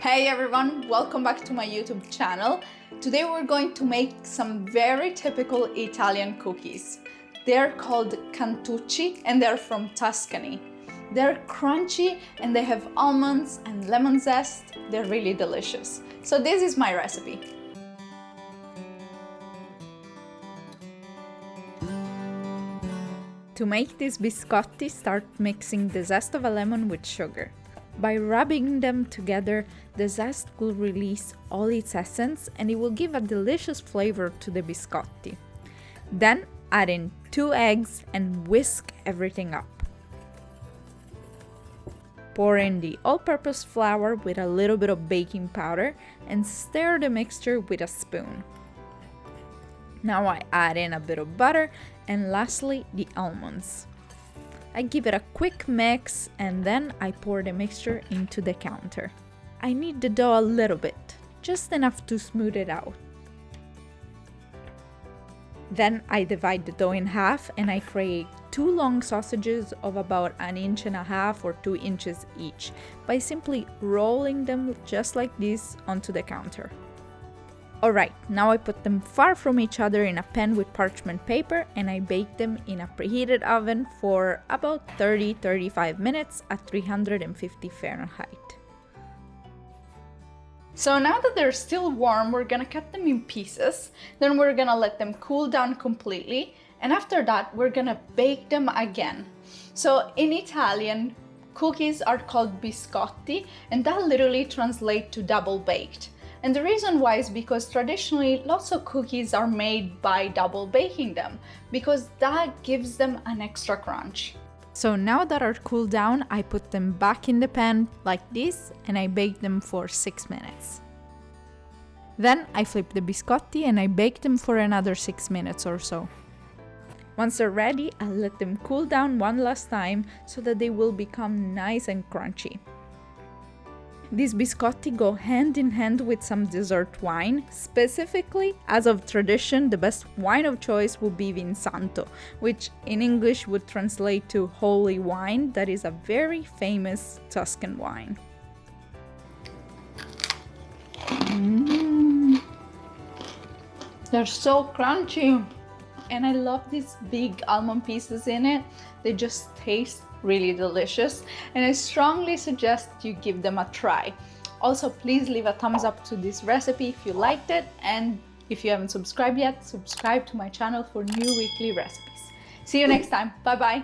Hey everyone, welcome back to my YouTube channel. Today we're going to make some very typical Italian cookies. They're called Cantucci and they're from Tuscany. They're crunchy and they have almonds and lemon zest. They're really delicious. So this is my recipe. To make these biscotti, start mixing the zest of a lemon with sugar. By rubbing them together, the zest will release all its essence and it will give a delicious flavor to the biscotti. Then add in 2 eggs and whisk everything up. Pour in the all-purpose flour with a little bit of baking powder and stir the mixture with a spoon. Now I add in a bit of butter and lastly the almonds. I give it a quick mix and then I pour the mixture into the counter. I knead the dough a little bit, just enough to smooth it out. Then I divide the dough in half and I create 2 long sausages of about 1.5 inches or 2 inches each by simply rolling them just like this onto the counter. Alright, now I put them far from each other in a pan with parchment paper and I bake them in a preheated oven for about 30-35 minutes at 350 Fahrenheit. So now that they're still warm, we're gonna cut them in pieces, then we're gonna let them cool down completely, and after that we're gonna bake them again. So in Italian, cookies are called biscotti and that literally translates to double baked. And the reason why is because traditionally lots of cookies are made by double baking them because that gives them an extra crunch. So now that are cooled down, I put them back in the pan like this and I bake them for 6 minutes. Then I flip the biscotti and I bake them for another 6 minutes or so. Once they're ready, I'll let them cool down one last time so that they will become nice and crunchy. These biscotti go hand in hand with some dessert wine. Specifically, as of tradition, the best wine of choice will be Vinsanto, which in English would translate to holy wine. That is a very famous Tuscan wine. They're so crunchy and I love these big almond pieces in it. They just taste really delicious and I strongly suggest you give them a try. Also, please leave a thumbs up to this recipe if you liked it, and if you haven't subscribed yet, subscribe to my channel for new weekly recipes. See you next time. Bye bye.